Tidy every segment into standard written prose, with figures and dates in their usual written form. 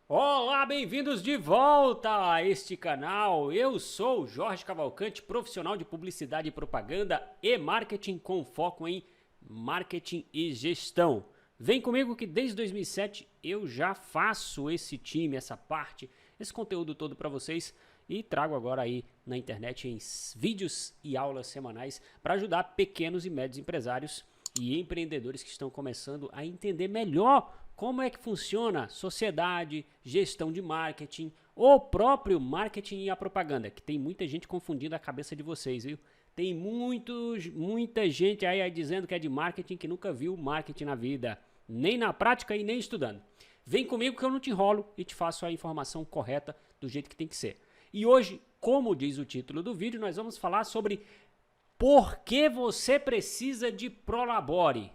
Olá, bem-vindos de volta a este canal. Eu sou Jorge Cavalcante, profissional de publicidade e propaganda e marketing com foco em marketing e gestão. Vem comigo que desde 2007 eu já faço esse time, essa parte, esse conteúdo todo para vocês e trago agora aí na internet em vídeos e aulas semanais para ajudar pequenos e médios empresários e empreendedores que estão começando a entender melhor como é que funciona sociedade, gestão de marketing, o próprio marketing e a propaganda, que tem muita gente confundindo a cabeça de vocês, viu? Tem muita gente aí dizendo que é de marketing que nunca viu marketing na vida, nem na prática e nem estudando. Vem comigo que eu não te enrolo e te faço a informação correta do jeito que tem que ser. E hoje, como diz o título do vídeo, nós vamos falar sobre por que você precisa de Prolabore.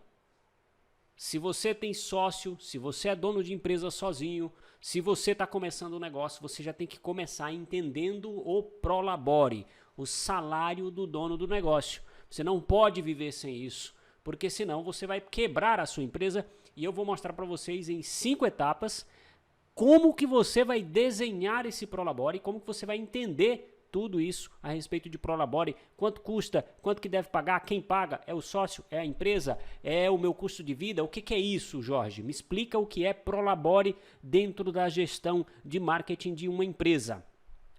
Se você tem sócio, se você é dono de empresa sozinho, se você está começando um negócio, você já tem que começar entendendo o Prolabore, o salário do dono do negócio. Você não pode viver sem isso, porque senão você vai quebrar a sua empresa e eu vou mostrar para vocês em 5 etapas como que você vai desenhar esse Prolabore, como que você vai entender tudo isso a respeito de Prolabore, quanto custa, quanto que deve pagar, quem paga, é o sócio, é a empresa, é o meu custo de vida, o que é isso, Jorge? Me explica o que é Prolabore dentro da gestão de marketing de uma empresa.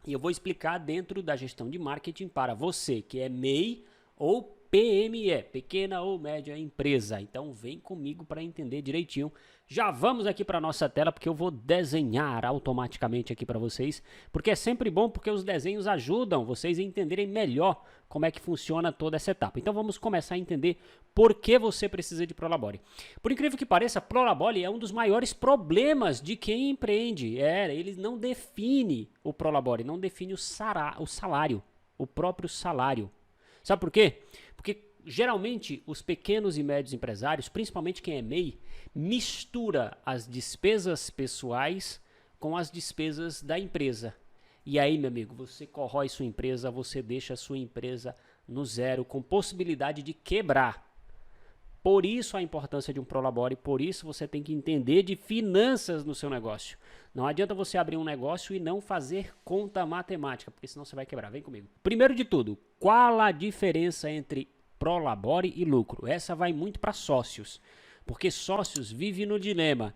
E eu vou explicar dentro da gestão de marketing para você que é MEI ou PME, pequena ou média empresa. Então vem comigo para entender direitinho. Já vamos aqui para nossa tela porque eu vou desenhar automaticamente aqui para vocês, porque é sempre bom porque os desenhos ajudam vocês a entenderem melhor como é que funciona toda essa etapa. Então vamos começar a entender por que você precisa de Prolabore. Por incrível que pareça, Prolabore é um dos maiores problemas de quem empreende. Ele não define o Prolabore, não define o salário, o próprio salário. Sabe por quê? Porque geralmente os pequenos e médios empresários, principalmente quem é MEI, mistura as despesas pessoais com as despesas da empresa. E aí, meu amigo, você corrói sua empresa, você deixa a sua empresa no zero, com possibilidade de quebrar. Por isso a importância de um Prolabore, por isso você tem que entender de finanças no seu negócio. Não adianta você abrir um negócio e não fazer conta matemática, porque senão você vai quebrar. Vem comigo. Primeiro de tudo, qual a diferença entre Prolabore e lucro? Essa vai muito para sócios, porque sócios vivem no dilema.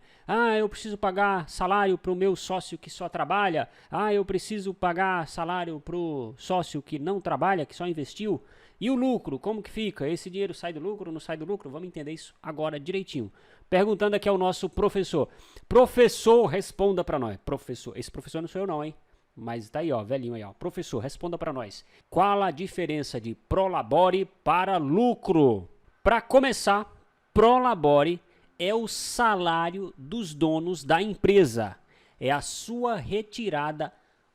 Eu preciso pagar salário para o meu sócio que só trabalha. Eu preciso pagar salário para o sócio que não trabalha, que só investiu. E o lucro, como que fica? Esse dinheiro sai do lucro, não sai do lucro? Vamos entender isso agora direitinho. Perguntando aqui ao nosso professor. Professor, responda para nós. Professor, esse professor não sou eu não, hein? Mas tá aí, ó, velhinho aí, ó. Professor, responda para nós. Qual a diferença de Prolabore para lucro? Para começar, Prolabore é o salário dos donos da empresa. É a sua retirada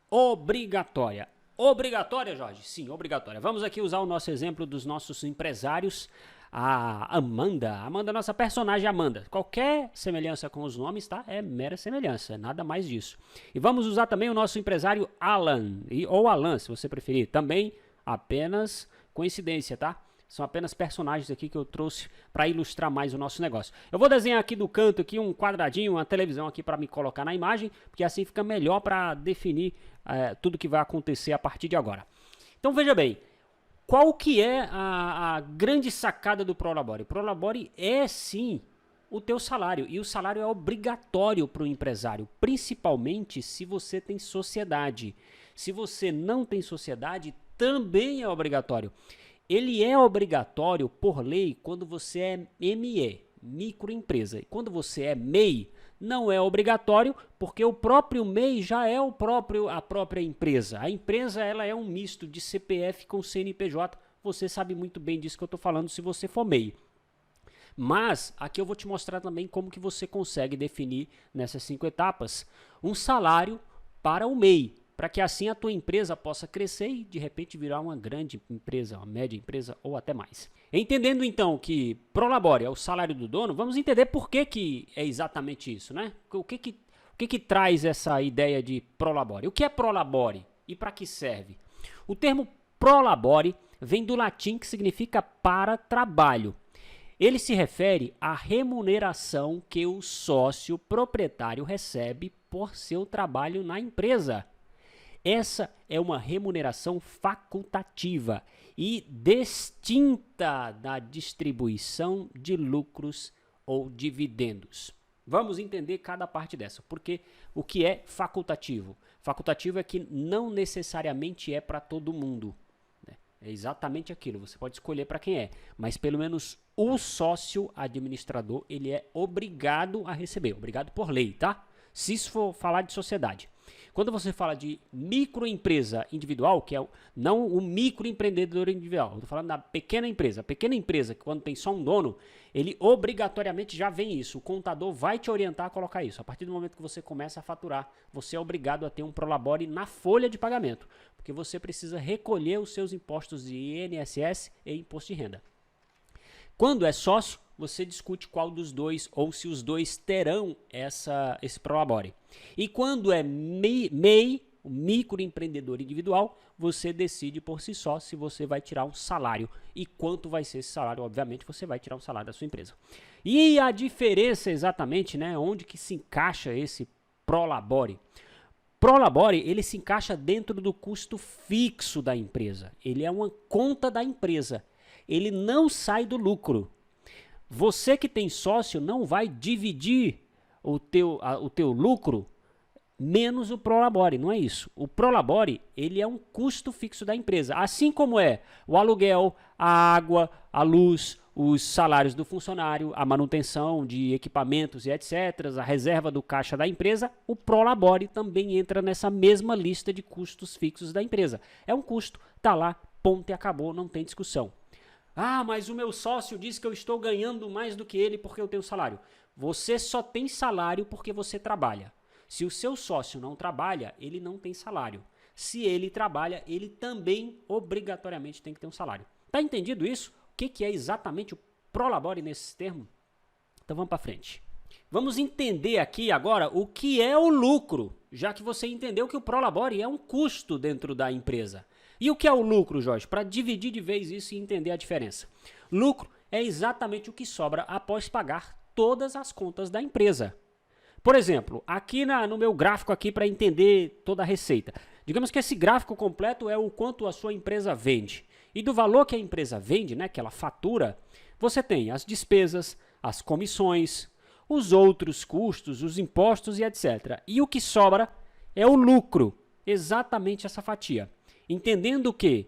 obrigatória. Obrigatória, Jorge? Sim, obrigatória. Vamos aqui usar o nosso exemplo dos nossos empresários. A Amanda, nossa personagem Amanda. Qualquer semelhança com os nomes, tá? É mera semelhança, nada mais disso. E vamos usar também o nosso empresário Alan, ou Alan, se você preferir. Também apenas coincidência, tá? São apenas personagens aqui que eu trouxe para ilustrar mais o nosso negócio. Eu vou desenhar aqui do canto aqui um quadradinho, uma televisão aqui para me colocar na imagem, porque assim fica melhor para definir tudo que vai acontecer a partir de agora. Então veja bem, qual que é a grande sacada do Prolabore? Prolabore é sim o teu salário, e o salário é obrigatório para o empresário, principalmente se você tem sociedade. Se você não tem sociedade, também é obrigatório. Ele é obrigatório por lei quando você é ME, microempresa. Quando você é MEI, não é obrigatório porque o próprio MEI já é a própria empresa. A empresa ela é um misto de CPF com CNPJ. Você sabe muito bem disso que eu estou falando se você for MEI. Mas aqui eu vou te mostrar também como que você consegue definir nessas 5 etapas um salário para o MEI, para que assim a tua empresa possa crescer e de repente virar uma grande empresa, uma média empresa ou até mais. Entendendo então que Prolabore é o salário do dono, vamos entender por que é exatamente isso, né? O que traz essa ideia de Prolabore? O que é Prolabore e para que serve? O termo Prolabore vem do latim que significa para trabalho. Ele se refere à remuneração que o sócio proprietário recebe por seu trabalho na empresa. Essa é uma remuneração facultativa e distinta da distribuição de lucros ou dividendos. Vamos entender cada parte dessa, porque o que é facultativo? Facultativo é que não necessariamente é para todo mundo. É exatamente aquilo, você pode escolher para quem é, mas pelo menos o sócio administrador, ele é obrigado a receber, obrigado por lei, tá? Se isso for falar de sociedade. Quando você fala de microempresa individual, que é não o microempreendedor individual, eu estou falando da pequena empresa. A pequena empresa, quando tem só um dono, ele obrigatoriamente já vem isso. O contador vai te orientar a colocar isso. A partir do momento que você começa a faturar, você é obrigado a ter um prolabore na folha de pagamento, porque você precisa recolher os seus impostos de INSS e imposto de renda. Quando é sócio, você discute qual dos dois ou se os dois terão esse prolabore. E quando é MEI, o microempreendedor individual, você decide por si só se você vai tirar um salário e quanto vai ser esse salário. Obviamente, você vai tirar um salário da sua empresa. E a diferença exatamente, né, onde que se encaixa esse prolabore? Prolabore, ele se encaixa dentro do custo fixo da empresa. Ele é uma conta da empresa. Ele não sai do lucro. Você que tem sócio não vai dividir o teu lucro menos o prolabore, não é isso. O prolabore, ele é um custo fixo da empresa, assim como é o aluguel, a água, a luz, os salários do funcionário, a manutenção de equipamentos e etc., a reserva do caixa da empresa, o prolabore também entra nessa mesma lista de custos fixos da empresa. É um custo, tá lá, ponto e acabou, não tem discussão. Ah, mas o meu sócio diz que eu estou ganhando mais do que ele porque eu tenho salário. Você só tem salário porque você trabalha. Se o seu sócio não trabalha, ele não tem salário. Se ele trabalha, ele também obrigatoriamente tem que ter um salário. Tá entendido isso? O que é exatamente o prolabore nesse termo? Então vamos para frente. Vamos entender aqui agora o que é o lucro, já que você entendeu que o prolabore é um custo dentro da empresa. E o que é o lucro, Jorge? Para dividir de vez isso e entender a diferença. Lucro é exatamente o que sobra após pagar todas as contas da empresa. Por exemplo, aqui no meu gráfico aqui para entender toda a receita. Digamos que esse gráfico completo é o quanto a sua empresa vende. E do valor que a empresa vende, né, que ela fatura, você tem as despesas, as comissões, os outros custos, os impostos e etc. E o que sobra é o lucro, exatamente essa fatia. Entendendo que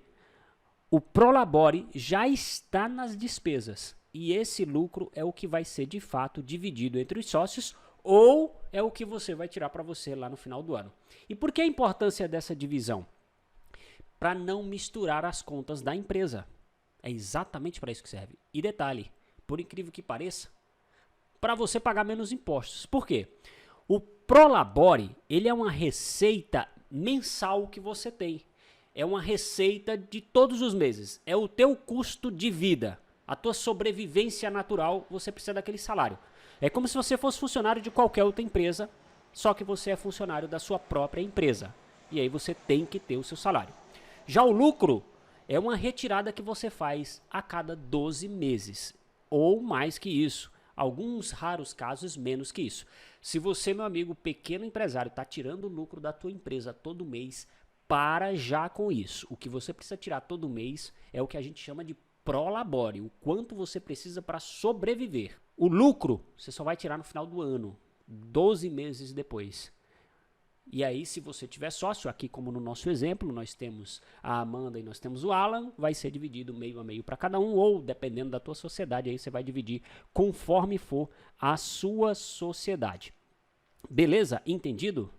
o prolabore já está nas despesas e esse lucro é o que vai ser de fato dividido entre os sócios ou é o que você vai tirar para você lá no final do ano. E por que a importância dessa divisão? Para não misturar as contas da empresa. É exatamente para isso que serve. E detalhe, por incrível que pareça, para você pagar menos impostos. Por quê? O prolabore, ele é uma receita mensal que você tem. É uma receita de todos os meses. É o teu custo de vida. A tua sobrevivência natural, você precisa daquele salário. É como se você fosse funcionário de qualquer outra empresa, só que você é funcionário da sua própria empresa. E aí você tem que ter o seu salário. Já o lucro é uma retirada que você faz a cada 12 meses. Ou mais que isso. Alguns raros casos, menos que isso. Se você, meu amigo, pequeno empresário, está tirando o lucro da tua empresa todo mês, para já com isso. O que você precisa tirar todo mês é o que a gente chama de prolabore, o quanto você precisa para sobreviver. O lucro você só vai tirar no final do ano, 12 meses depois. E aí, se você tiver sócio, aqui como no nosso exemplo, nós temos a Amanda e nós temos o Alan, vai ser dividido meio a meio para cada um, ou dependendo da tua sociedade, aí você vai dividir conforme for a sua sociedade. Beleza? Entendido?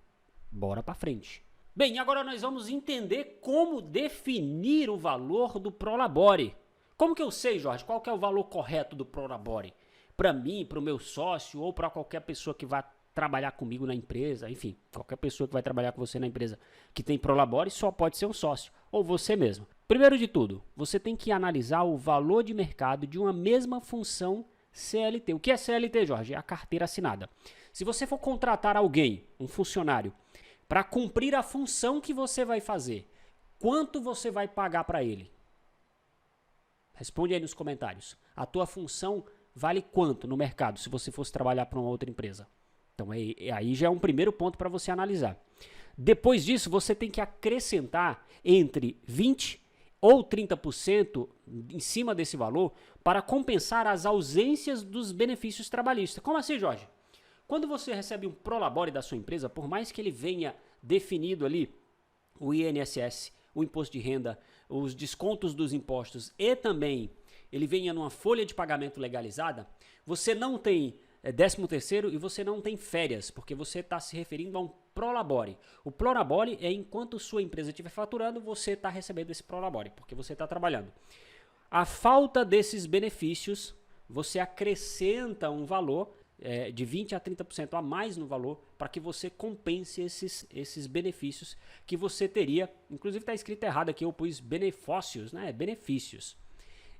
Bora para frente. Bem, agora nós vamos entender como definir o valor do prolabore. Como que eu sei, Jorge, qual que é o valor correto do prolabore? Para mim, para o meu sócio ou para qualquer pessoa que vai trabalhar comigo na empresa, enfim, qualquer pessoa que vai trabalhar com você na empresa que tem prolabore só pode ser um sócio ou você mesmo. Primeiro de tudo, você tem que analisar o valor de mercado de uma mesma função CLT. O que é CLT, Jorge? É a carteira assinada. Se você for contratar alguém, um funcionário, para cumprir a função que você vai fazer, quanto você vai pagar para ele? Responde aí nos comentários. A tua função vale quanto no mercado se você fosse trabalhar para uma outra empresa? Então aí já é um primeiro ponto para você analisar. Depois disso, você tem que acrescentar entre 20% ou 30% em cima desse valor para compensar as ausências dos benefícios trabalhistas. Como assim, Jorge? Quando você recebe um prolabore da sua empresa, por mais que ele venha definido ali o INSS, o imposto de renda, os descontos dos impostos e também ele venha numa folha de pagamento legalizada, você não tem 13º e você não tem férias, porque você está se referindo a um prolabore. O prolabore é enquanto sua empresa estiver faturando, você está recebendo esse prolabore, porque você está trabalhando. A falta desses benefícios, você acrescenta um valor de 20% a 30% a mais no valor para que você compense esses benefícios que você teria. Inclusive está escrito errado aqui, eu pus benefícios, né? Benefícios.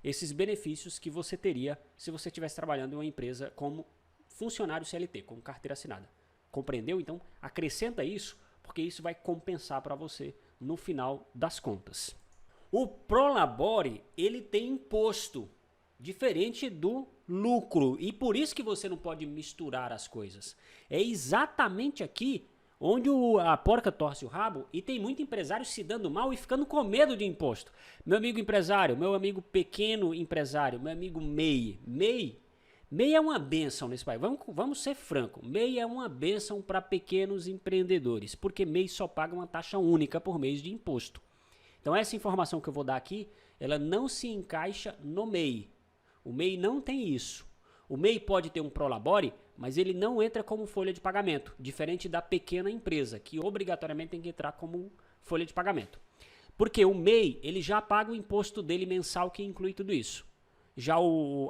Esses benefícios que você teria se você estivesse trabalhando em uma empresa como funcionário CLT, como carteira assinada. Compreendeu? Então, acrescenta isso, porque isso vai compensar para você no final das contas. O prolabore, ele tem imposto, diferente do lucro, e por isso que você não pode misturar as coisas. É exatamente aqui onde a porca torce o rabo e tem muito empresário se dando mal e ficando com medo de imposto. Meu amigo empresário, meu amigo pequeno empresário, meu amigo MEI. MEI é uma bênção nesse país. Vamos ser franco. MEI é uma bênção para pequenos empreendedores, porque MEI só paga uma taxa única por mês de imposto. Então essa informação que eu vou dar aqui, ela não se encaixa no MEI. O MEI não tem isso. O MEI pode ter um prolabore, mas ele não entra como folha de pagamento, diferente da pequena empresa, que obrigatoriamente tem que entrar como folha de pagamento. Porque o MEI, ele já paga o imposto dele mensal, que inclui tudo isso. Já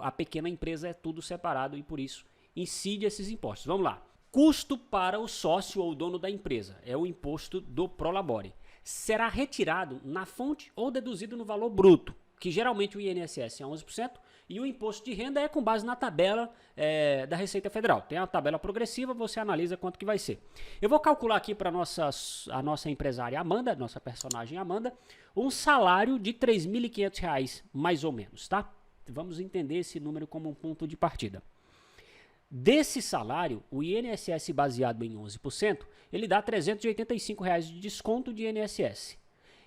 a pequena empresa é tudo separado e por isso incide esses impostos. Vamos lá. Custo para o sócio ou dono da empresa é o imposto do prolabore. Será retirado na fonte ou deduzido no valor bruto, que geralmente o INSS é 11% e o imposto de renda é com base na tabela da Receita Federal. Tem a tabela progressiva, você analisa quanto que vai ser. Eu vou calcular aqui para a nossa empresária Amanda, nossa personagem Amanda, um salário de R$ 3.500 mais ou menos, tá? Vamos entender esse número como um ponto de partida. Desse salário, o INSS baseado em 11%, ele dá R$ 385 de desconto de INSS.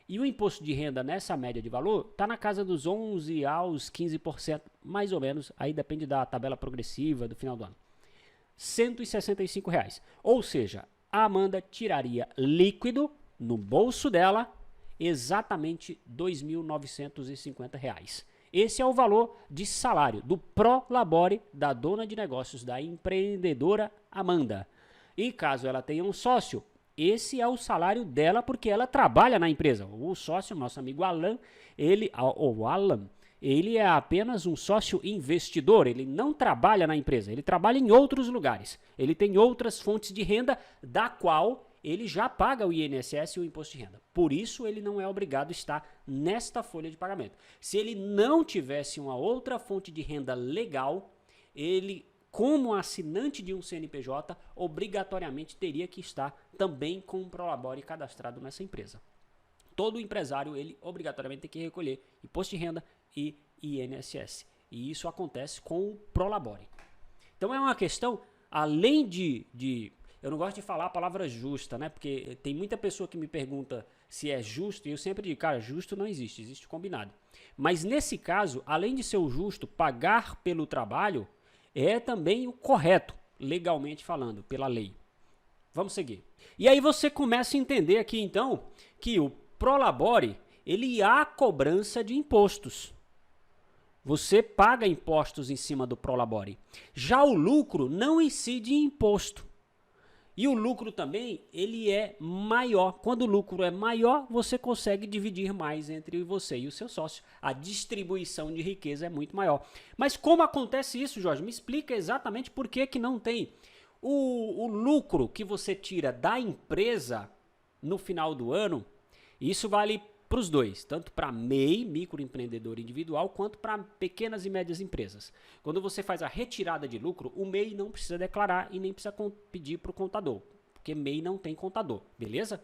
E o imposto de renda nessa média de valor está na casa dos 11% aos 15%, mais ou menos, aí depende da tabela progressiva do final do ano. R$ 165. Ou seja, a Amanda tiraria líquido no bolso dela exatamente R$ 2.950. Esse é o valor de salário do prolabore da dona de negócios, da empreendedora Amanda. E caso ela tenha um sócio, esse é o salário dela porque ela trabalha na empresa. O sócio, nosso amigo Alan, ele é apenas um sócio investidor, ele não trabalha na empresa, ele trabalha em outros lugares. Ele tem outras fontes de renda da qual ele já paga o INSS e o imposto de renda. Por isso, ele não é obrigado a estar nesta folha de pagamento. Se ele não tivesse uma outra fonte de renda legal, ele, como assinante de um CNPJ, obrigatoriamente teria que estar também com um prolabore cadastrado nessa empresa. Todo empresário, ele obrigatoriamente tem que recolher imposto de renda e INSS. E isso acontece com o prolabore. Então, é uma questão, além eu não gosto de falar a palavra justa, né? Porque tem muita pessoa que me pergunta se é justo, e eu sempre digo, cara, justo não existe, existe combinado. Mas nesse caso, além de ser o justo, pagar pelo trabalho é também o correto, legalmente falando, pela lei. Vamos seguir. E aí você começa a entender aqui, então, que o prolabore, ele há cobrança de impostos. Você paga impostos em cima do prolabore. Já o lucro não incide em imposto. E o lucro também, ele é maior. Quando o lucro é maior, você consegue dividir mais entre você e o seu sócio. A distribuição de riqueza é muito maior. Mas como acontece isso, Jorge? Me explica exatamente por que não tem. O lucro que você tira da empresa no final do ano, isso vale para os dois, tanto para MEI, microempreendedor individual, quanto para pequenas e médias empresas. Quando você faz a retirada de lucro, o MEI não precisa declarar e nem precisa pedir para o contador, porque MEI não tem contador, beleza?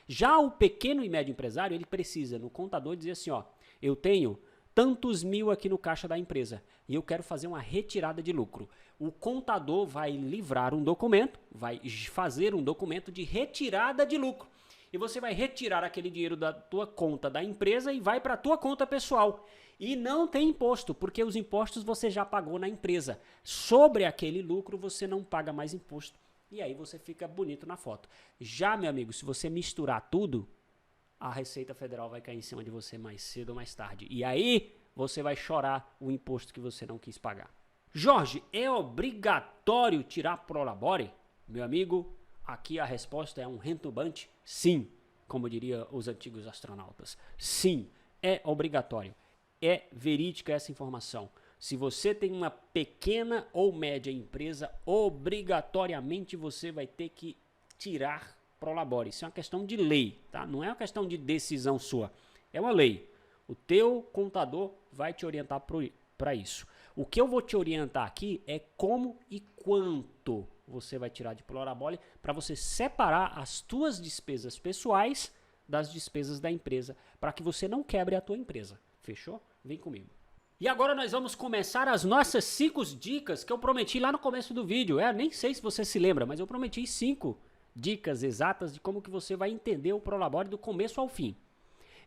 Já o pequeno e médio empresário, ele precisa no contador dizer assim, ó, eu tenho tantos mil aqui no caixa da empresa e eu quero fazer uma retirada de lucro. O contador vai livrar um documento, vai fazer um documento de retirada de lucro. E você vai retirar aquele dinheiro da tua conta da empresa e vai para a tua conta pessoal. E não tem imposto, porque os impostos você já pagou na empresa. Sobre aquele lucro você não paga mais imposto. E aí você fica bonito na foto. Já, meu amigo, se você misturar tudo, a Receita Federal vai cair em cima de você mais cedo ou mais tarde. E aí você vai chorar o imposto que você não quis pagar. Jorge, é obrigatório tirar Prolabore? Meu amigo, aqui a resposta é um retumbante sim, como diriam os antigos astronautas. Sim, é obrigatório. É verídica essa informação. Se você tem uma pequena ou média empresa, obrigatoriamente você vai ter que tirar Prolabore. Isso é uma questão de lei, tá? Não é uma questão de decisão sua. É uma lei. O teu contador vai te orientar para isso. O que eu vou te orientar aqui é como e quanto você vai tirar de Prolabore para você separar as tuas despesas pessoais das despesas da empresa, para que você não quebre a tua empresa. Fechou? Vem comigo. E agora nós vamos começar as nossas 5 dicas que eu prometi lá no começo do vídeo. Nem sei se você se lembra, mas eu prometi 5 dicas exatas de como que você vai entender o Prolabore do começo ao fim.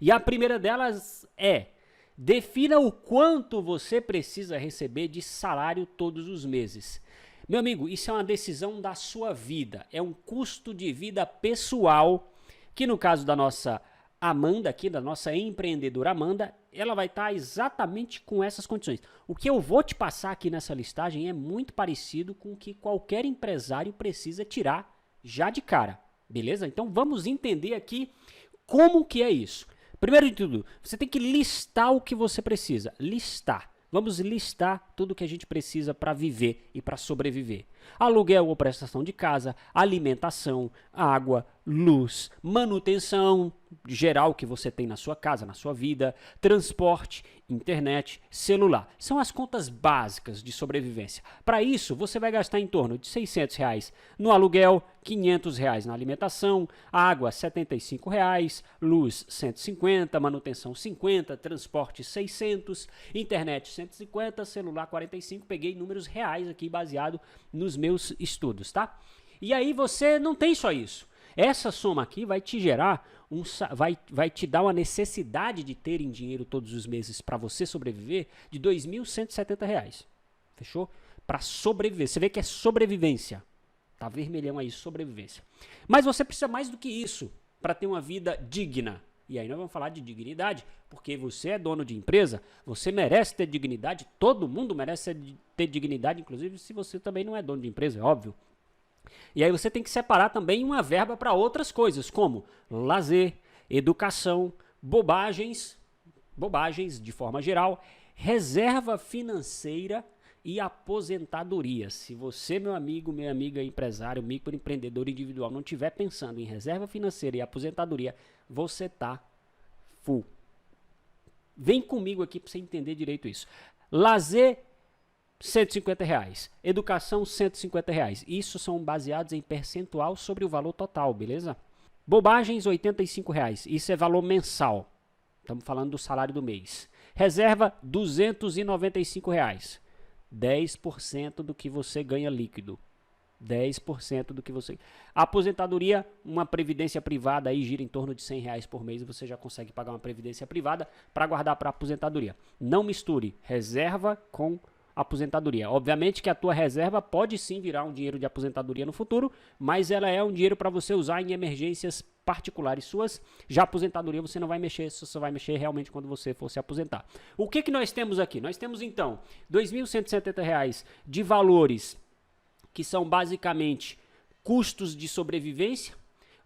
E a primeira delas é: defina o quanto você precisa receber de salário todos os meses. Meu amigo, isso é uma decisão da sua vida. É um custo de vida pessoal que, no caso da nossa Amanda aqui, da nossa empreendedora Amanda, ela vai estar exatamente com essas condições. O que eu vou te passar aqui nessa listagem é muito parecido com o que qualquer empresário precisa tirar já de cara, beleza? Então vamos entender aqui como que é isso. Primeiro de tudo, você tem que listar o que você precisa. Listar. Vamos listar tudo que a gente precisa para viver e para sobreviver. Aluguel ou prestação de casa, alimentação, água, luz, manutenção geral que você tem na sua casa, na sua vida, transporte, internet, celular. São as contas básicas de sobrevivência. Para isso, você vai gastar em torno de R$600 no aluguel, R$500 na alimentação, água R$75, luz R$150, manutenção R$50, transporte R$600, internet R$150, celular R$45. Peguei números reais aqui baseado nos meus estudos, tá? E aí você não tem só isso. Essa soma aqui vai te gerar, vai te dar uma necessidade de ter em dinheiro todos os meses para você sobreviver de R$2.170. Fechou? Para sobreviver. Você vê que é sobrevivência. Tá vermelhão aí, sobrevivência. Mas você precisa mais do que isso para ter uma vida digna. E aí nós vamos falar de dignidade, porque você é dono de empresa, você merece ter dignidade, todo mundo merece ter dignidade, inclusive se você também não é dono de empresa, é óbvio. E aí você tem que separar também uma verba para outras coisas, como lazer, educação, bobagens de forma geral, reserva financeira e aposentadoria. Se você, meu amigo, minha amiga, empresário, microempreendedor individual, não estiver pensando em reserva financeira e aposentadoria, você tá full. Vem comigo aqui para você entender direito isso. Lazer, R$150. Educação, R$150. Isso são baseados em percentual sobre o valor total, beleza? Bobagens, R$85. Isso é valor mensal. Estamos falando do salário do mês. Reserva, R$295. 10% do que você ganha líquido. 10% do que você... Aposentadoria, uma previdência privada aí gira em torno de R$100 por mês e você já consegue pagar uma previdência privada para guardar para aposentadoria. Não misture reserva com aposentadoria. Obviamente que a tua reserva pode sim virar um dinheiro de aposentadoria no futuro, mas ela é um dinheiro para você usar em emergências particulares suas. Já a aposentadoria você não vai mexer, você só vai mexer realmente quando você for se aposentar. O que nós temos aqui? Nós temos então R$2.170 de valores que são basicamente custos de sobrevivência.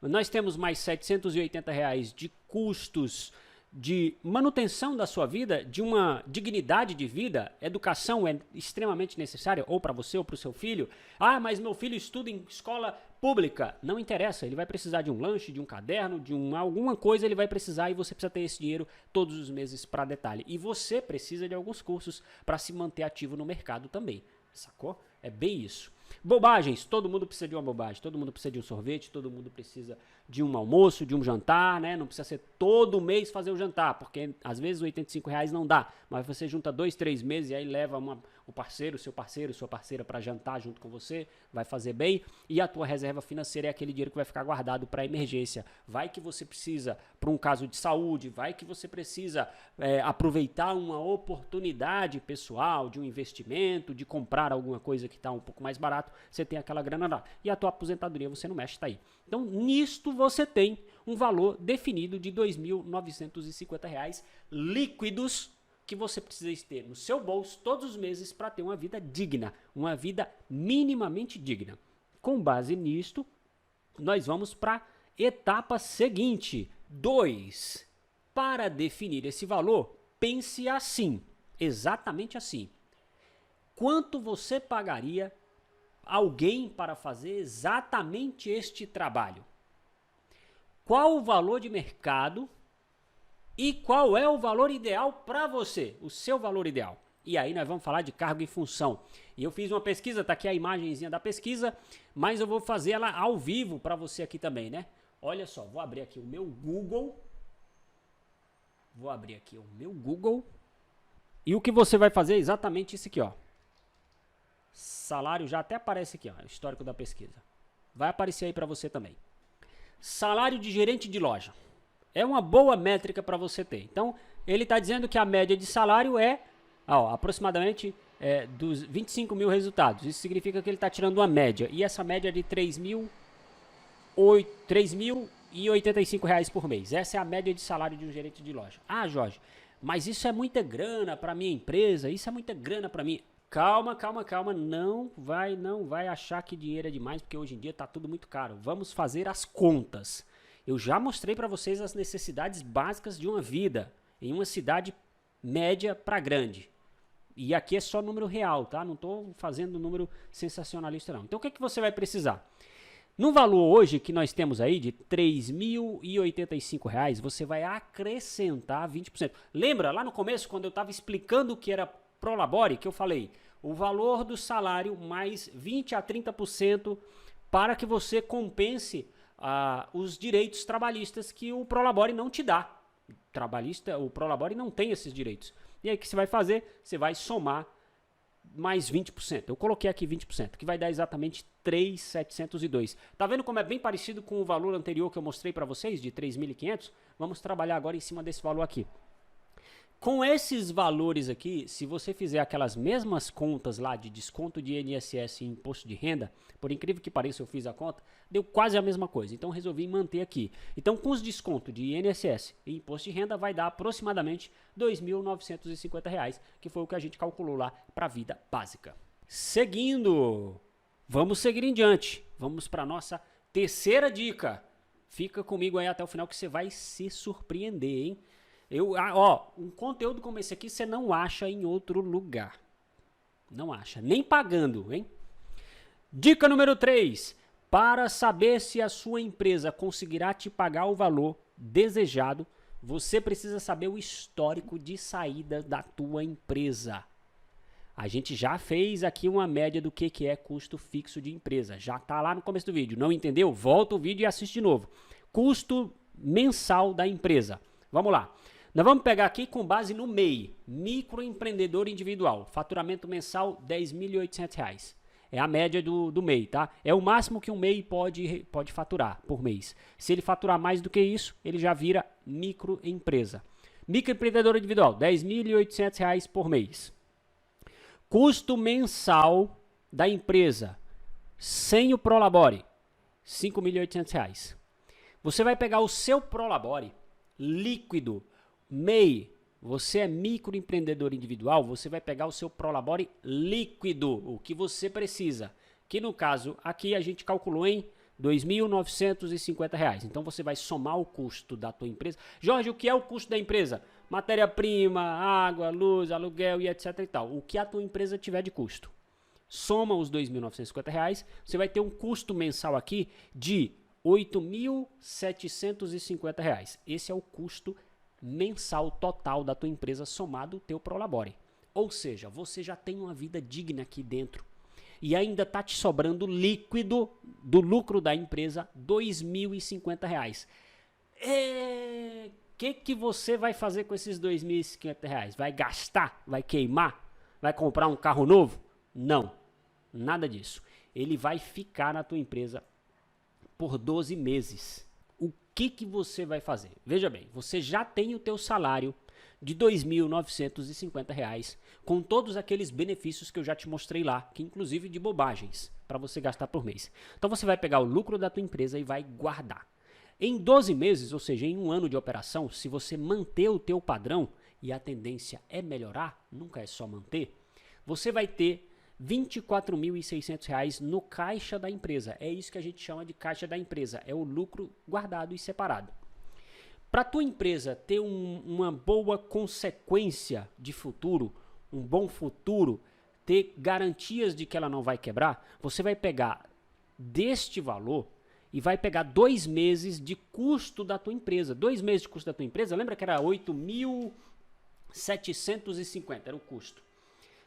Nós temos mais R$780 de custos de manutenção da sua vida, de uma dignidade de vida. Educação é extremamente necessária, ou para você ou para o seu filho. Ah, mas meu filho estuda em escola pública. Não interessa, ele vai precisar de um lanche, de um caderno, de alguma coisa ele vai precisar, e você precisa ter esse dinheiro todos os meses para detalhe. E você precisa de alguns cursos para se manter ativo no mercado também, sacou? É bem isso. Bobagens, todo mundo precisa de uma bobagem, todo mundo precisa de um sorvete, todo mundo precisa de um almoço, de um jantar, né? Não precisa ser todo mês fazer o jantar, porque às vezes R$ 85 não dá, mas você junta 2, 3 meses e aí leva o parceiro, sua parceira para jantar junto com você, vai fazer bem, e a tua reserva financeira é aquele dinheiro que vai ficar guardado para emergência. Vai que você precisa para um caso de saúde, vai que você precisa aproveitar uma oportunidade pessoal de um investimento, de comprar alguma coisa que está um pouco mais barato, você tem aquela grana lá. E a tua aposentadoria você não mexe, tá aí. Então, nisto você tem um valor definido de R$ 2.950 líquidos que você precisa ter no seu bolso todos os meses para ter uma vida digna, uma vida minimamente digna. Com base nisto, nós vamos para a etapa seguinte. 2. Para definir esse valor, pense assim, exatamente assim. Quanto você pagaria alguém para fazer exatamente este trabalho? Qual o valor de mercado e qual é o valor ideal para você, o seu valor ideal? E aí nós vamos falar de cargo e função. E eu fiz uma pesquisa, tá aqui a imagenzinha da pesquisa, mas eu vou fazer ela ao vivo para você aqui também, né? Olha só, vou abrir aqui o meu Google. E o que você vai fazer é exatamente isso aqui, ó. Salário já até aparece aqui, ó, o histórico da pesquisa. Vai aparecer aí para você também. Salário de gerente de loja. É uma boa métrica para você ter. Então, ele está dizendo que a média de salário é aproximadamente dos 25 mil resultados. Isso significa que ele está tirando uma média. E essa média é de R$3.085 por mês. Essa é a média de salário de um gerente de loja. Ah, Jorge, mas isso é muita grana para minha empresa, isso é muita grana para mim. Calma. Não vai achar que dinheiro é demais, porque hoje em dia está tudo muito caro. Vamos fazer as contas. Eu já mostrei para vocês as necessidades básicas de uma vida em uma cidade média para grande. E aqui é só número real, tá? Não estou fazendo número sensacionalista, não. Então, o que você vai precisar? No valor hoje que nós temos aí de R$ 3.085, você vai acrescentar 20%. Lembra lá no começo, quando eu estava explicando o que era Prolabore, que eu falei, o valor do salário mais 20 a 30% para que você compense os direitos trabalhistas que o Prolabore não te dá. O Prolabore não tem esses direitos. E aí o que você vai fazer? Você vai somar mais 20%. Eu coloquei aqui 20%, que vai dar exatamente 3.702. Tá vendo como é bem parecido com o valor anterior que eu mostrei para vocês, de 3.500? Vamos trabalhar agora em cima desse valor aqui. Com esses valores aqui, se você fizer aquelas mesmas contas lá de desconto de INSS e imposto de renda, por incrível que pareça eu fiz a conta, deu quase a mesma coisa, então resolvi manter aqui. Então com os descontos de INSS e imposto de renda vai dar aproximadamente R$ 2.950, que foi o que a gente calculou lá para a vida básica. Seguindo, vamos seguir em diante, vamos para a nossa terceira dica. Fica comigo aí até o final que você vai se surpreender, hein? Um conteúdo como esse aqui você não acha em outro lugar. Não acha, nem pagando, hein? Dica número 3. Para saber se a sua empresa conseguirá te pagar o valor desejado, você precisa saber o histórico de saída da tua empresa. A gente já fez aqui uma média do que é custo fixo de empresa. Já está lá no começo do vídeo. Não entendeu? Volta o vídeo e assiste de novo. Custo mensal da empresa. Vamos lá. Nós vamos pegar aqui com base no MEI, microempreendedor individual, faturamento mensal R$ 10.800. É a média do MEI, tá? É o máximo que um MEI pode faturar por mês. Se ele faturar mais do que isso, ele já vira microempresa. Microempreendedor individual, R$ 10.800 por mês. Custo mensal da empresa, sem o Prolabore, R$ 5.800. Você vai pegar o seu Prolabore líquido, MEI, você é microempreendedor individual, você vai pegar o seu Prolabore líquido, o que você precisa, que no caso aqui a gente calculou em R$ 2.950. Então você vai somar o custo da tua empresa. Jorge, o que é o custo da empresa? Matéria-prima, água, luz, aluguel e etc e tal. O que a tua empresa tiver de custo. Soma os R$ 2.950, você vai ter um custo mensal aqui de R$ 8.750. Esse é o custo mensal total da tua empresa somado o teu Prolabore. Ou seja, você já tem uma vida digna aqui dentro. e ainda está te sobrando líquido do lucro da empresa R$ 2.050. Que você vai fazer com esses R$ 2.050? Vai gastar? Vai queimar? Vai comprar um carro novo? Não, nada disso. Ele vai ficar na tua empresa por 12 meses. O que você vai fazer? Veja bem, você já tem o teu salário de R$ 2.950 com todos aqueles benefícios que eu já te mostrei lá, que inclusive de bobagens, para você gastar por mês. Então você vai pegar o lucro da tua empresa e vai guardar. Em 12 meses, ou seja, em um ano de operação, se você manter o teu padrão, e a tendência é melhorar, nunca é só manter, você vai ter R$ 24.600 no caixa da empresa. É isso que a gente chama de caixa da empresa, é o lucro guardado e separado. Para a tua empresa ter uma boa consequência de futuro, um bom futuro, ter garantias de que ela não vai quebrar, você vai pegar deste valor e vai pegar 2 meses de custo da tua empresa. 2 meses de custo da tua empresa, lembra que era 8.750, era o custo.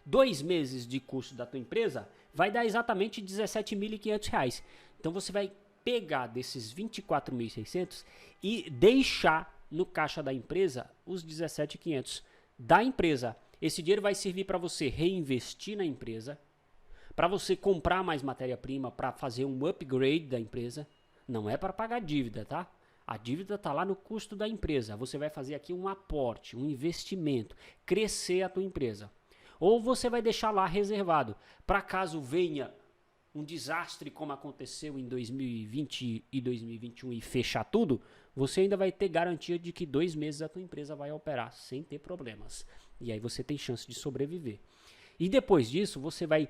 2 meses de custo da tua empresa vai dar exatamente R$ 17.500. Então você vai pegar desses 24.600 e deixar no caixa da empresa os 17.500 da empresa. Esse dinheiro vai servir para você reinvestir na empresa, para você comprar mais matéria-prima, para fazer um upgrade da empresa. Não é para pagar dívida, tá? A dívida está lá no custo da empresa. Você vai fazer aqui um aporte, um investimento, crescer a tua empresa. Ou você vai deixar lá reservado, para caso venha um desastre como aconteceu em 2020 e 2021 e fechar tudo, você ainda vai ter garantia de que 2 meses a tua empresa vai operar sem ter problemas. E aí você tem chance de sobreviver. E depois disso, você vai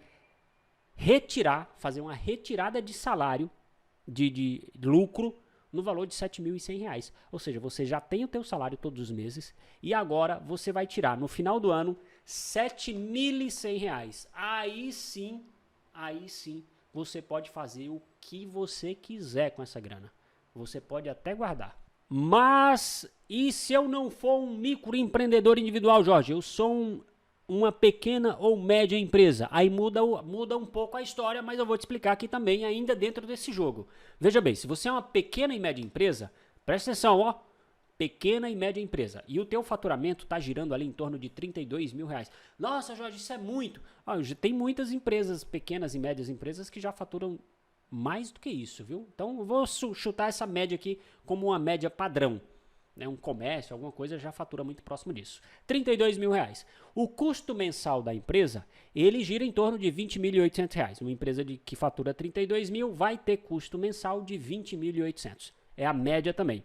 fazer uma retirada de salário, de lucro, no valor de R$ 7.100. Ou seja, você já tem o teu salário todos os meses e agora você vai tirar no final do ano R$ 7.100. Aí sim, você pode fazer o que você quiser com essa grana. Você pode até guardar. Mas e se eu não for um microempreendedor individual, Jorge? Eu sou uma pequena ou média empresa. Aí muda um pouco a história, mas eu vou te explicar aqui também, ainda dentro desse jogo. Veja bem, se você é uma pequena e média empresa, presta atenção, ó. Pequena e média empresa. E o teu faturamento está girando ali em torno de R$ 32 mil. Nossa, Jorge, isso é muito. Tem muitas empresas, pequenas e médias empresas, que já faturam mais do que isso, viu? Então, eu vou chutar essa média aqui como uma média padrão. Um comércio, alguma coisa, já fatura muito próximo disso. R$ 32 mil. O custo mensal da empresa, ele gira em torno de R$ 20.800. Uma empresa que fatura 32 mil vai ter custo mensal de 20.800. É a média também.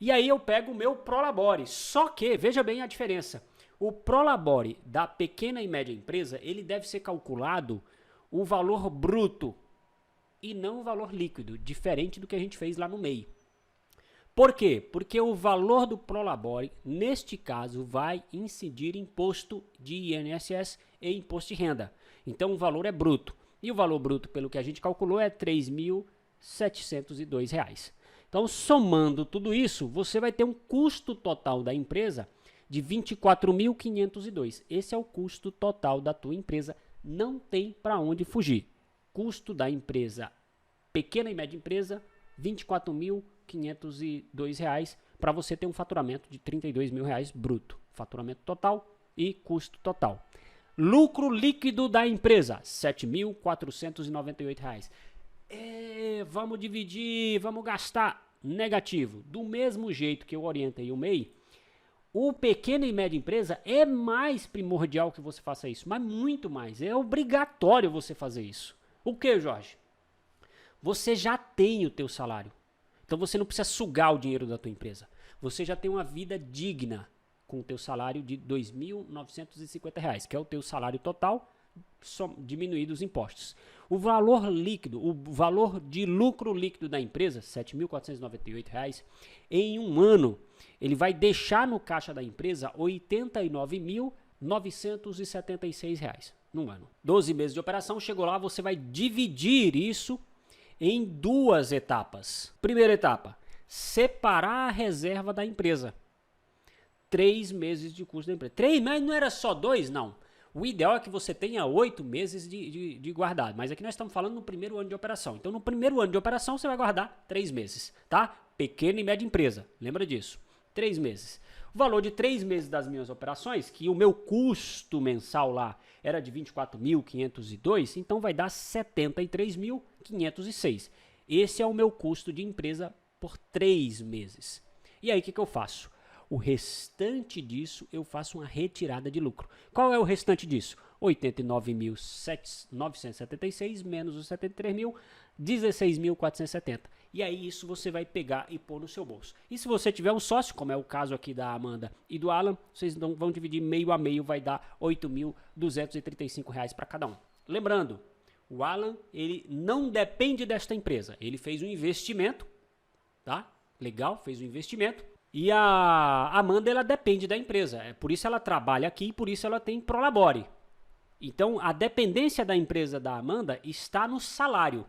E aí eu pego o meu Prolabore. Só que, veja bem a diferença. O Prolabore da pequena e média empresa, ele deve ser calculado o valor bruto e não o valor líquido, diferente do que a gente fez lá no meio. Por quê? Porque o valor do Prolabore, neste caso, vai incidir imposto de INSS e imposto de renda. Então o valor é bruto. E o valor bruto, pelo que a gente calculou, é R$ 3.702. Então, somando tudo isso, você vai ter um custo total da empresa de R$ 24.502. Esse é o custo total da tua empresa. Não tem para onde fugir. Custo da empresa, pequena e média empresa, R$ 24.502 para você ter um faturamento de R$ 32 mil bruto. Faturamento total e custo total. Lucro líquido da empresa, R$ 7.498. Vamos dividir, vamos gastar. Negativo. Do mesmo jeito que eu orientei o MEI, o pequena e média empresa é mais primordial que você faça isso, mas muito mais. É obrigatório você fazer isso. O que, Jorge? Você já tem o teu salário. Então você não precisa sugar o dinheiro da tua empresa. Você já tem uma vida digna com o teu salário de R$ 2.950, que é o teu salário total, diminuído os impostos. O valor líquido, o valor de lucro líquido da empresa, R$ 7.498, em um ano, ele vai deixar no caixa da empresa R$ 89.976 no ano. 12 meses de operação, chegou lá, você vai dividir isso em 2 etapas. Primeira etapa, separar a reserva da empresa. 3 meses de custo da empresa. 3, mas não era só 2, não. O ideal é que você tenha 8 meses de guardado, mas aqui nós estamos falando no primeiro ano de operação. Então, no primeiro ano de operação, você vai guardar 3 meses, tá? Pequena e média empresa, lembra disso. 3 meses. O valor de 3 meses das minhas operações, que o meu custo mensal lá era de 24.502, então vai dar 73.506. Esse é o meu custo de empresa por 3 meses. E aí, o que eu faço? O restante disso, eu faço uma retirada de lucro. Qual é o restante disso? 89.976 menos os 73.000, 16.470. E aí isso você vai pegar e pôr no seu bolso. E se você tiver um sócio, como é o caso aqui da Amanda e do Alan, vocês vão dividir meio a meio, vai dar R$ 8.235 para cada um. Lembrando, o Alan, ele não depende desta empresa. Ele fez um investimento, tá? Legal, fez um investimento. E a Amanda, ela depende da empresa. É por isso ela trabalha aqui e por isso ela tem Prolabore. Então, a dependência da empresa da Amanda está no salário.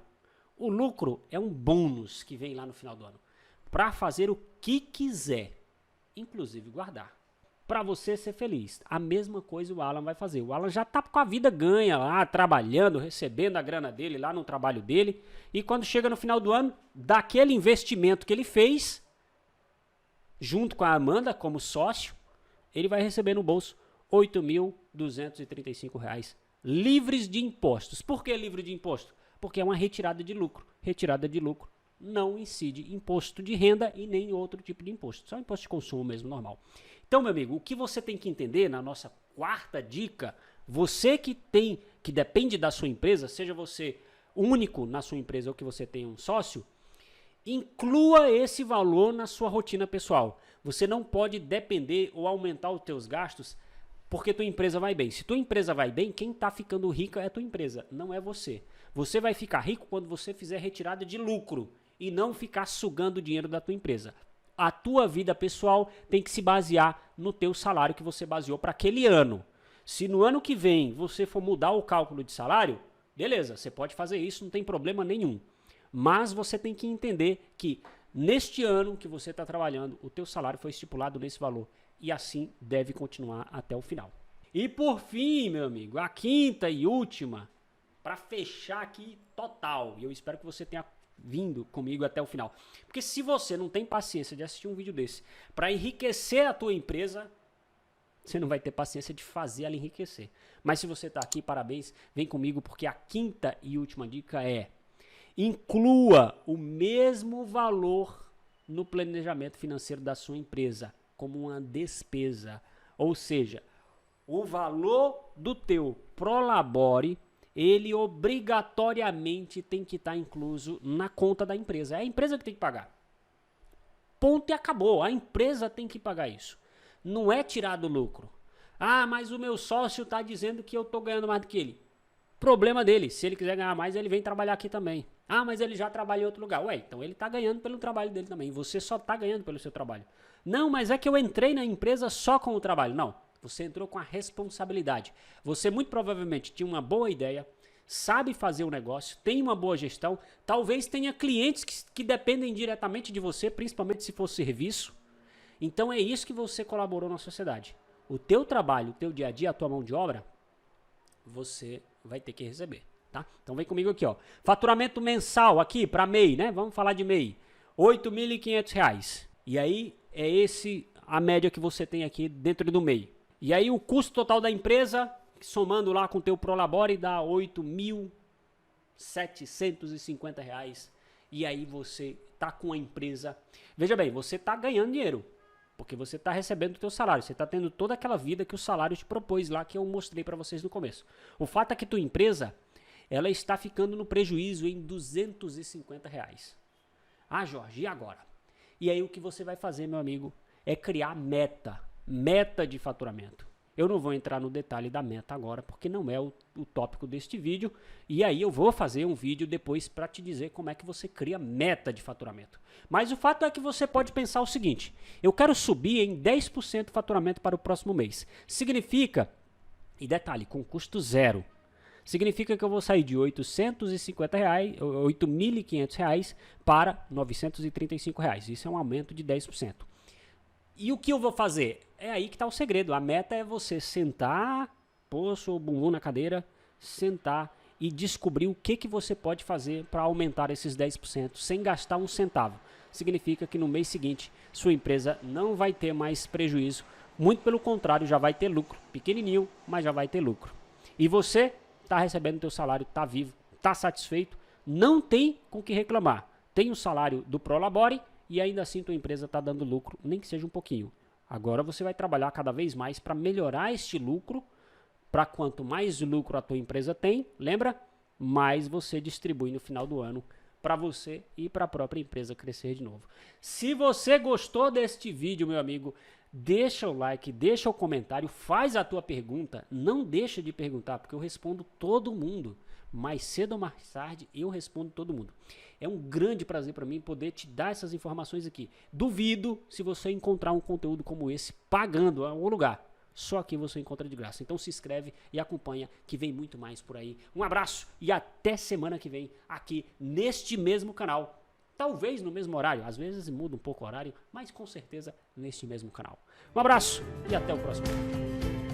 O lucro é um bônus que vem lá no final do ano. Para fazer o que quiser, inclusive guardar. Para você ser feliz. A mesma coisa o Alan vai fazer. O Alan já está com a vida ganha lá, trabalhando, recebendo a grana dele lá no trabalho dele. E quando chega no final do ano, daquele investimento que ele fez, junto com a Amanda como sócio, ele vai receber no bolso R$ 8.235 livres de impostos. Por que livre de imposto? Porque é uma retirada de lucro. Retirada de lucro não incide imposto de renda e nem outro tipo de imposto. Só imposto de consumo mesmo, normal. Então, meu amigo, o que você tem que entender na nossa quarta dica, você que depende da sua empresa, seja você único na sua empresa ou que você tenha um sócio, inclua esse valor na sua rotina pessoal. Você não pode depender ou aumentar os teus gastos porque tua empresa vai bem. Se tua empresa vai bem, quem está ficando rica é a tua empresa, não é você. Você vai ficar rico quando você fizer retirada de lucro e não ficar sugando o dinheiro da tua empresa. A tua vida pessoal tem que se basear no teu salário que você baseou para aquele ano. Se no ano que vem você for mudar o cálculo de salário, beleza, você pode fazer isso, não tem problema nenhum. Mas você tem que entender que neste ano que você está trabalhando, o teu salário foi estipulado nesse valor. E assim deve continuar até o final. E por fim, meu amigo, a quinta e última, para fechar aqui total. E eu espero que você tenha vindo comigo até o final. Porque se você não tem paciência de assistir um vídeo desse para enriquecer a tua empresa, você não vai ter paciência de fazer ela enriquecer. Mas se você está aqui, parabéns, vem comigo, porque a quinta e última dica é: inclua o mesmo valor no planejamento financeiro da sua empresa como uma despesa. Ou seja, o valor do teu Prolabore, ele obrigatoriamente tem que estar incluso na conta da empresa. É a empresa que tem que pagar. Ponto e acabou. A empresa tem que pagar isso. Não é tirar do lucro. Ah, mas o meu sócio está dizendo que eu estou ganhando mais do que ele. Problema dele. Se ele quiser ganhar mais, ele vem trabalhar aqui também. Ah, mas ele já trabalha em outro lugar. Ué, então ele está ganhando pelo trabalho dele também. Você só está ganhando pelo seu trabalho. Não, mas é que eu entrei na empresa só com o trabalho. Não, você entrou com a responsabilidade. Você muito provavelmente tinha uma boa ideia, sabe fazer o negócio, tem uma boa gestão. Talvez tenha clientes que dependem diretamente de você, principalmente se for serviço. Então é isso que você colaborou na sociedade. O teu trabalho, o teu dia a dia, a tua mão de obra, você vai ter que receber, tá? Então vem comigo aqui, ó. Faturamento mensal aqui para MEI, né? Vamos falar de MEI. R$ 8.500. E aí é a média que você tem aqui dentro do MEI. E aí o custo total da empresa, somando lá com o teu Prolabore, dá R$ 8.750. E aí você tá com a empresa. Veja bem, você tá ganhando dinheiro, porque você está recebendo o teu salário, você está tendo toda aquela vida que o salário te propôs lá, que eu mostrei para vocês no começo. O fato é que tua empresa, ela está ficando no prejuízo em R$ 250. Ah, Jorge, e agora? E aí o que você vai fazer, meu amigo, é criar meta de faturamento. Eu não vou entrar no detalhe da meta agora, porque não é o tópico deste vídeo. E aí eu vou fazer um vídeo depois para te dizer como é que você cria meta de faturamento. Mas o fato é que você pode pensar o seguinte: eu quero subir em 10% o faturamento para o próximo mês. Significa, e detalhe, com custo zero, significa que eu vou sair de R$ 8.500 para R$ 935. Isso é um aumento de 10%. E o que eu vou fazer? É aí que está o segredo. A meta é você sentar pôr o bumbum na cadeira, sentar e descobrir o que você pode fazer para aumentar esses 10% sem gastar um centavo. Significa que no mês seguinte sua empresa não vai ter mais prejuízo, muito pelo contrário, já vai ter lucro, pequenininho, mas já vai ter lucro. E você está recebendo o teu salário, está vivo, está satisfeito, não tem com que reclamar. Tem o salário do Prolabore e ainda assim tua empresa está dando lucro, nem que seja um pouquinho. Agora você vai trabalhar cada vez mais para melhorar este lucro, para quanto mais lucro a tua empresa tem, lembra? Mais você distribui no final do ano para você e para a própria empresa crescer de novo. Se você gostou deste vídeo, meu amigo, deixa o like, deixa o comentário, faz a tua pergunta, não deixa de perguntar, porque eu respondo todo mundo. Mais cedo ou mais tarde, eu respondo todo mundo. É um grande prazer para mim poder te dar essas informações aqui. Duvido se você encontrar um conteúdo como esse pagando em algum lugar. Só aqui você encontra de graça. Então se inscreve e acompanha que vem muito mais por aí. Um abraço e até semana que vem aqui neste mesmo canal. Talvez no mesmo horário, às vezes muda um pouco o horário, mas com certeza neste mesmo canal. Um abraço e até o próximo vídeo.